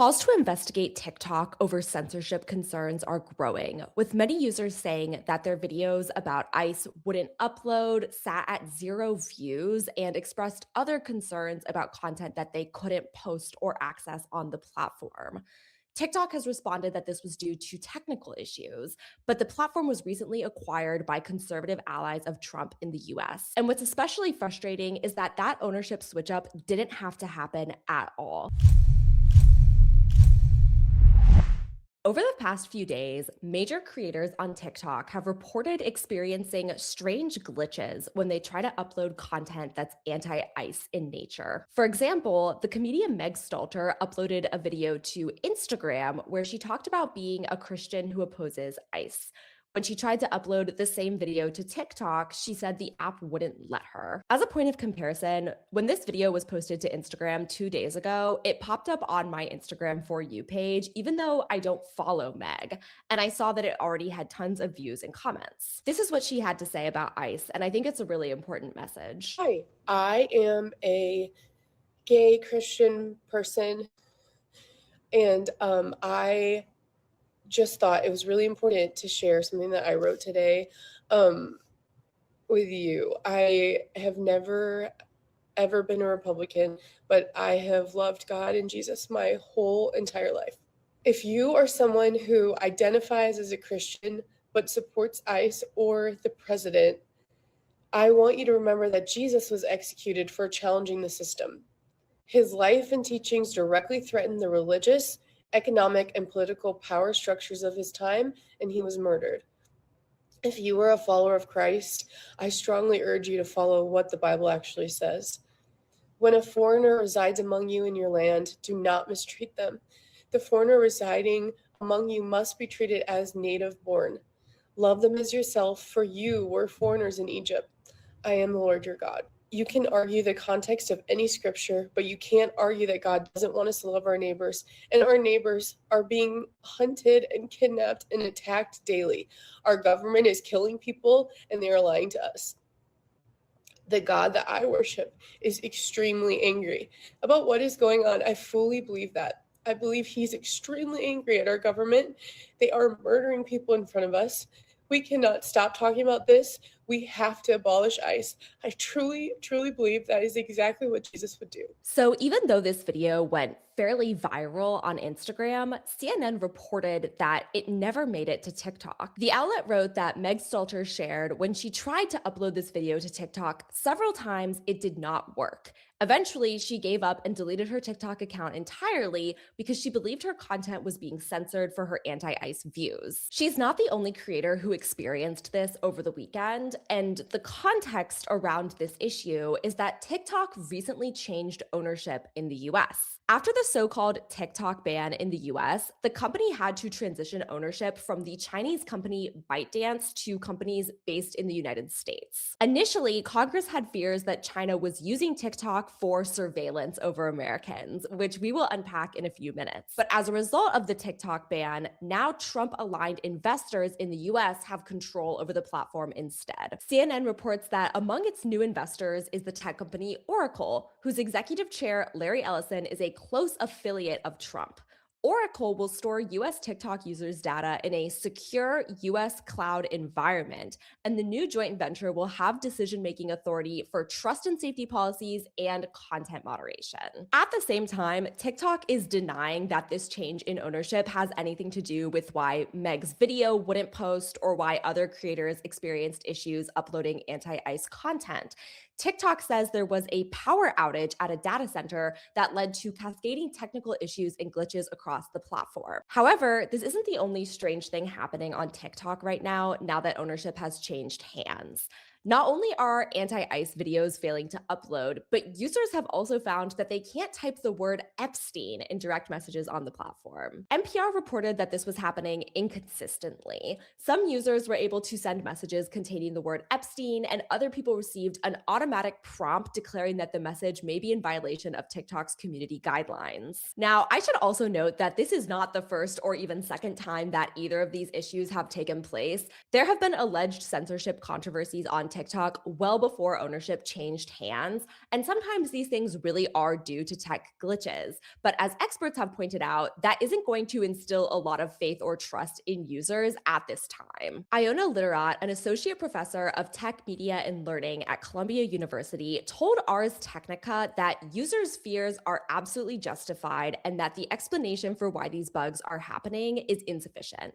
Calls to investigate TikTok over censorship concerns are growing, with many users saying that their videos about ICE wouldn't upload, sat at zero views, and expressed other concerns about content that they couldn't post or access on the platform. TikTok has responded that this was due to technical issues, but the platform was recently acquired by conservative allies of Trump in the US. And what's especially frustrating is that ownership switch up didn't have to happen at all. Over the past few days, major creators on TikTok have reported experiencing strange glitches when they try to upload content that's anti ICE in nature. For example, the comedian Meg Stalter uploaded a video to Instagram where she talked about being a Christian who opposes ICE. When she tried to upload the same video to TikTok, she said the app wouldn't let her. As a point of comparison, when this video was posted to Instagram 2 days ago, it popped up on my Instagram For You page, even though I don't follow Meg. And I saw that it already had tons of views and comments. This is what she had to say about ICE, and I think it's a really important message. Hi, I am a gay Christian person, and I just thought it was really important to share something that I wrote today um, with you. I have never ever been a Republican, but I have loved God and Jesus my whole entire life. If you are someone who identifies as a Christian but supports ICE or the president, I want you to remember that Jesus was executed for challenging the system. His life and teachings directly threatened the religious, economic, and political power structures of his time, and he was murdered. If you are a follower of Christ, I strongly urge you to follow what the Bible actually says. When a foreigner resides among you in your land, do not mistreat them. The foreigner residing among you must be treated as native born. Love them as yourself, for you were foreigners in Egypt. I am the Lord your God. You can argue the context of any scripture, but you can't argue that God doesn't want us to love our neighbors, and our neighbors are being hunted and kidnapped and attacked daily. Our government is killing people, and they are lying to us. The God that I worship is extremely angry about what is going on. I fully believe that. I believe he's extremely angry at our government. They are murdering people in front of us. We cannot stop talking about this. We have to abolish ICE. I truly, truly believe that is exactly what Jesus would do. So, even though this video went fairly viral on Instagram, CNN reported that it never made it to TikTok. The outlet wrote that Meg Stalter shared when she tried to upload this video to TikTok several times, it did not work. Eventually, she gave up and deleted her TikTok account entirely because she believed her content was being censored for her anti ICE views. She's not the only creator who experienced this over the weekend, and the context around this issue is that TikTok recently changed ownership in the US. After the so called TikTok ban in the US, the company had to transition ownership from the Chinese company ByteDance to companies based in the United States. Initially, Congress had fears that China was using TikTok for surveillance over Americans, which we will unpack in a few minutes. But as a result of the TikTok ban, now Trump aligned investors in the US have control over the platform instead. CNN reports that among its new investors is the tech company Oracle, whose executive chair, Larry Ellison, is a close affiliate of Trump. Oracle will store US TikTok users' data in a secure US cloud environment, and the new joint venture will have decision making authority for trust and safety policies and content moderation. At the same time, TikTok is denying that this change in ownership has anything to do with why Meg's video wouldn't post or why other creators experienced issues uploading anti ICE content. TikTok says there was a power outage at a data center that led to cascading technical issues and glitches across the platform. However, this isn't the only strange thing happening on TikTok right now that ownership has changed hands. Not only are anti ICE videos failing to upload, but users have also found that they can't type the word Epstein in direct messages on the platform. NPR reported that this was happening inconsistently. Some users were able to send messages containing the word Epstein, and other people received an automatic prompt declaring that the message may be in violation of TikTok's community guidelines. Now, I should also note that this is not the first or even second time that either of these issues have taken place. There have been alleged censorship controversies on TikTok well before ownership changed hands. And sometimes these things really are due to tech glitches. But as experts have pointed out, that isn't going to instill a lot of faith or trust in users at this time. Iona Literat, an associate professor of tech, media, and learning at Columbia University, told Ars Technica that users' fears are absolutely justified and that the explanation for why these bugs are happening is insufficient.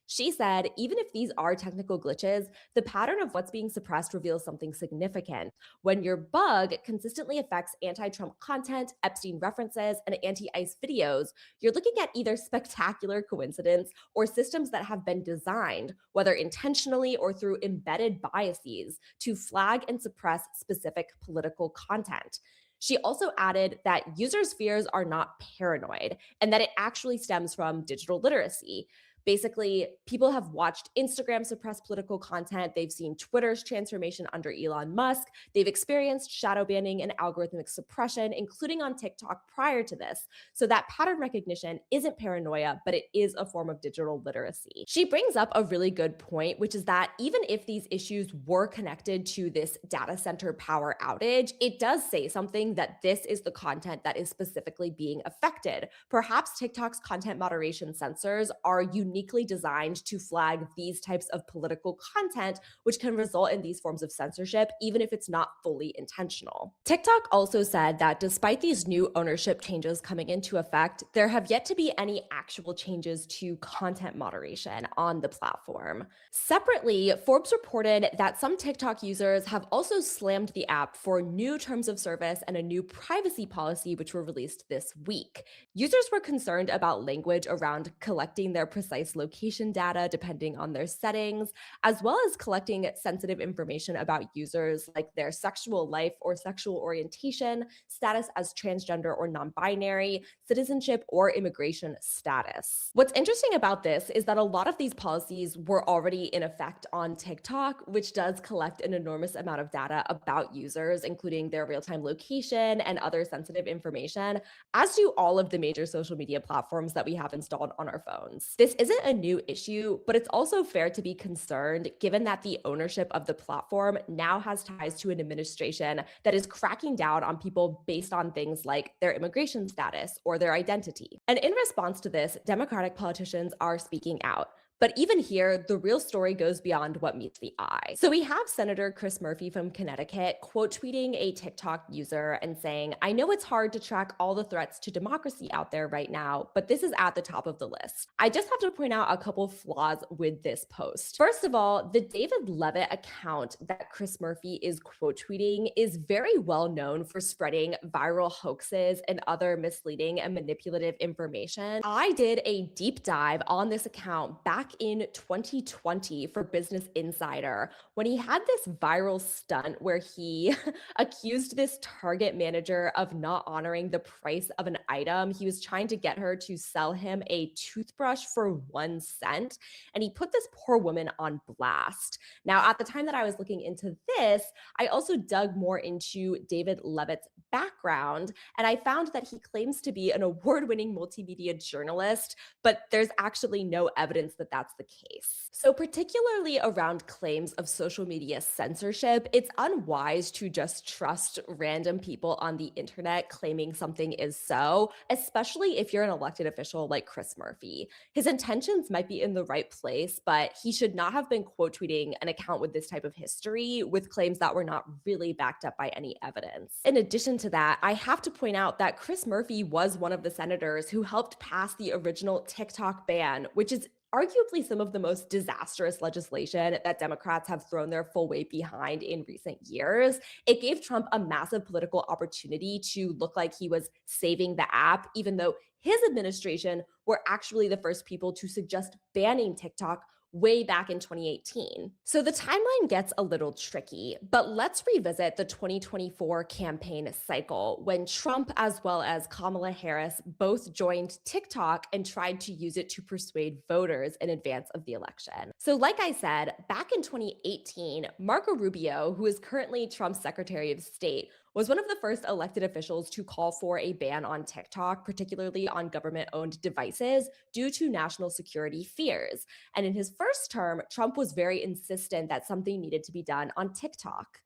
She said, even if these are technical glitches, the pattern of what's being suppressed reveals something significant. When your bug consistently affects anti Trump content, Epstein references, and anti ICE videos, you're looking at either spectacular coincidence or systems that have been designed, whether intentionally or through embedded biases, to flag and suppress specific political content. She also added that users' fears are not paranoid and that it actually stems from digital literacy. Basically, people have watched Instagram suppress political content. They've seen Twitter's transformation under Elon Musk. They've experienced shadow banning and algorithmic suppression, including on TikTok prior to this. So that pattern recognition isn't paranoia, but it is a form of digital literacy. She brings up a really good point, which is that even if these issues were connected to this data center power outage, it does say something that this is the content that is specifically being affected. Perhaps TikTok's content moderation sensors are uniquely designed to flag these types of political content, which can result in these forms of censorship, even if it's not fully intentional. TikTok also said that despite these new ownership changes coming into effect, there have yet to be any actual changes to content moderation on the platform. Separately, Forbes reported that some TikTok users have also slammed the app for new terms of service and a new privacy policy, which were released this week. Users were concerned about language around collecting their precise location data depending on their settings, as well as collecting sensitive information about users like their sexual life or sexual orientation, status as transgender or non binary, citizenship, or immigration status. What's interesting about this is that a lot of these policies were already in effect on TikTok, which does collect an enormous amount of data about users, including their real time location and other sensitive information, as do all of the major social media platforms that we have installed on our phones. This isn't a new issue, but it's also fair to be concerned given that the ownership of the platform now has ties to an administration that is cracking down on people based on things like their immigration status or their identity. And in response to this, Democratic politicians are speaking out. But even here, the real story goes beyond what meets the eye. So we have Senator Chris Murphy from Connecticut quote tweeting a TikTok user and saying, "I know it's hard to track all the threats to democracy out there right now, but this is at the top of the list." I just have to point out a couple flaws with this post. First of all, the David Levitt account that Chris Murphy is quote tweeting is very well known for spreading viral hoaxes and other misleading and manipulative information. I did a deep dive on this account back in 2020 for Business Insider when he had this viral stunt where he accused this Target manager of not honoring the price of an item. He was trying to get her to sell him a toothbrush for 1 cent, and he put this poor woman on blast. Now, at the time that I was looking into this, I also dug more into David Levitt's background, and I found that he claims to be an award-winning multimedia journalist, but there's actually no evidence that that's the case. So particularly around claims of social media censorship, it's unwise to just trust random people on the internet claiming something is so, especially if you're an elected official like Chris Murphy. His intentions might be in the right place, but he should not have been quote tweeting an account with this type of history with claims that were not really backed up by any evidence. In addition to that, I have to point out that Chris Murphy was one of the senators who helped pass the original TikTok ban, which is arguably some of the most disastrous legislation that Democrats have thrown their full weight behind in recent years. It gave Trump a massive political opportunity to look like he was saving the app, even though his administration were actually the first people to suggest banning TikTok way back in 2018. So the timeline gets a little tricky, but let's revisit the 2024 campaign cycle when Trump as well as Kamala Harris both joined TikTok and tried to use it to persuade voters in advance of the election. So like I said, back in 2018, Marco Rubio, who is currently Trump's Secretary of State, was one of the first elected officials to call for a ban on TikTok, particularly on government owned devices, due to national security fears. And in his first term, Trump was very insistent that something needed to be done on TikTok.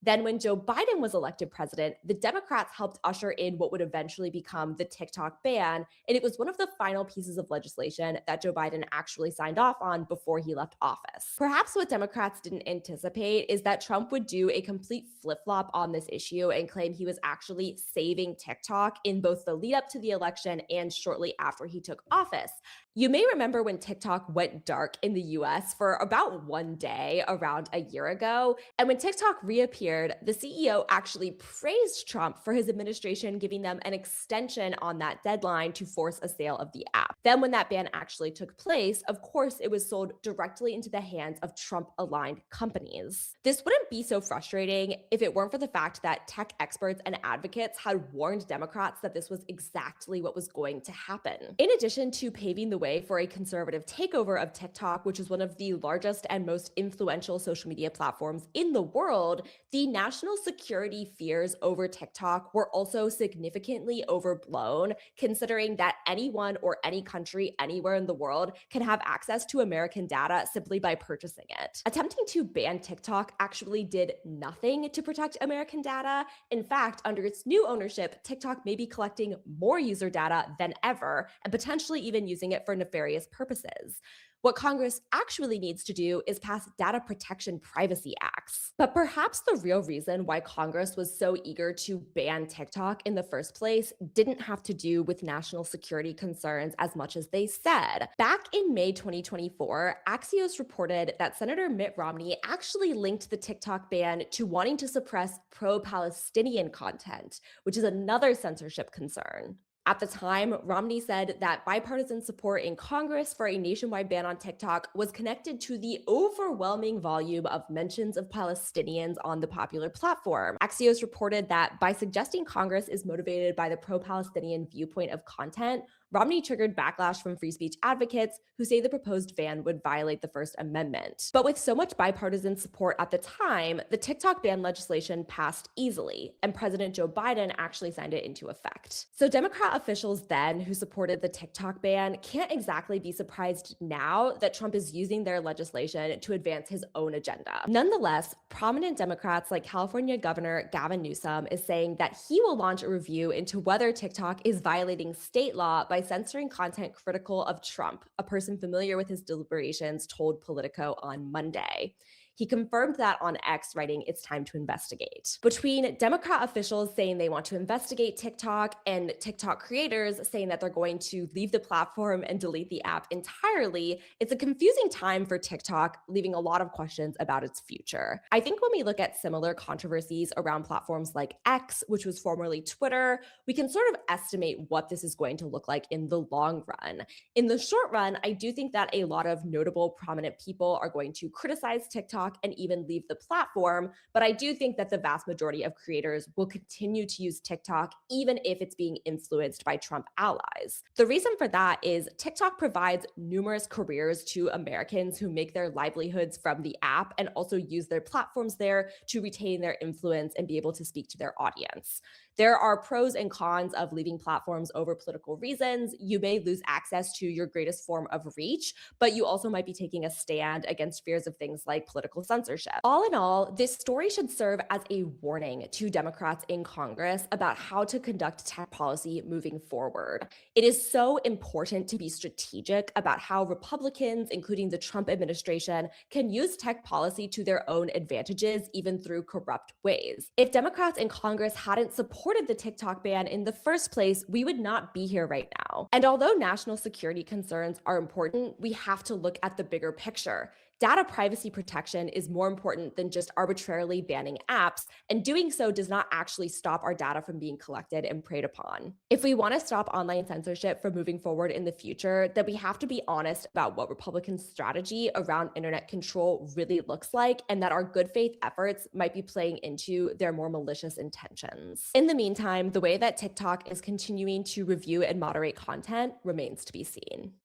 Then, when Joe Biden was elected president, the Democrats helped usher in what would eventually become the TikTok ban. And it was one of the final pieces of legislation that Joe Biden actually signed off on before he left office. Perhaps what Democrats didn't anticipate is that Trump would do a complete flip flop on this issue and claim he was actually saving TikTok in both the lead up to the election and shortly after he took office. You may remember when TikTok went dark in the US for about one day around a year ago. And when TikTok reappeared, the CEO actually praised Trump for his administration giving them an extension on that deadline to force a sale of the app. Then, when that ban actually took place, of course, it was sold directly into the hands of Trump aligned companies. This wouldn't be so frustrating if it weren't for the fact that tech experts and advocates had warned Democrats that this was exactly what was going to happen. In addition to paving the way for a conservative takeover of TikTok, which is one of the largest and most influential social media platforms in the world, the national security fears over TikTok were also significantly overblown, considering that anyone or any country anywhere in the world can have access to American data simply by purchasing it. Attempting to ban TikTok actually did nothing to protect American data. In fact, under its new ownership, TikTok may be collecting more user data than ever and potentially even using it for nefarious purposes. What Congress actually needs to do is pass data protection privacy acts. But perhaps the real reason why Congress was so eager to ban TikTok in the first place didn't have to do with national security concerns as much as they said. Back in May 2024, Axios reported that Senator Mitt Romney actually linked the TikTok ban to wanting to suppress pro-Palestinian content, which is another censorship concern. At the time, Romney said that bipartisan support in Congress for a nationwide ban on TikTok was connected to the overwhelming volume of mentions of Palestinians on the popular platform. Axios reported that by suggesting Congress is motivated by the pro Palestinian viewpoint of content, Romney triggered backlash from free speech advocates who say the proposed ban would violate the First Amendment. But with so much bipartisan support at the time, the TikTok ban legislation passed easily, and President Joe Biden actually signed it into effect. So Democrat officials then who supported the TikTok ban can't exactly be surprised now that Trump is using their legislation to advance his own agenda. Nonetheless, prominent Democrats like California Governor Gavin Newsom is saying that he will launch a review into whether TikTok is violating state law by censoring content critical of Trump, a person familiar with his deliberations told Politico on Monday. He confirmed that on X, writing, "It's time to investigate." Between Democrat officials saying they want to investigate TikTok and TikTok creators saying that they're going to leave the platform and delete the app entirely, it's a confusing time for TikTok, leaving a lot of questions about its future. I think when we look at similar controversies around platforms like X, which was formerly Twitter, we can sort of estimate what this is going to look like in the long run. In the short run, I do think that a lot of notable, prominent people are going to criticize TikTok and even leave the platform. But I do think that the vast majority of creators will continue to use TikTok, even if it's being influenced by Trump allies. The reason for that is TikTok provides numerous careers to Americans who make their livelihoods from the app and also use their platforms there to retain their influence and be able to speak to their audience. There are pros and cons of leaving platforms over political reasons. You may lose access to your greatest form of reach, but you also might be taking a stand against fears of things like political censorship. All in all, this story should serve as a warning to Democrats in Congress about how to conduct tech policy moving forward. It is so important to be strategic about how Republicans, including the Trump administration, can use tech policy to their own advantages, even through corrupt ways. If Democrats in Congress hadn't supported the TikTok ban in the first place, we would not be here right now. And although national security concerns are important, we have to look at the bigger picture. Data privacy protection is more important than just arbitrarily banning apps, and doing so does not actually stop our data from being collected and preyed upon. If we want to stop online censorship from moving forward in the future, then we have to be honest about what Republicans' strategy around internet control really looks like, and that our good faith efforts might be playing into their more malicious intentions. In the meantime, the way that TikTok is continuing to review and moderate content remains to be seen.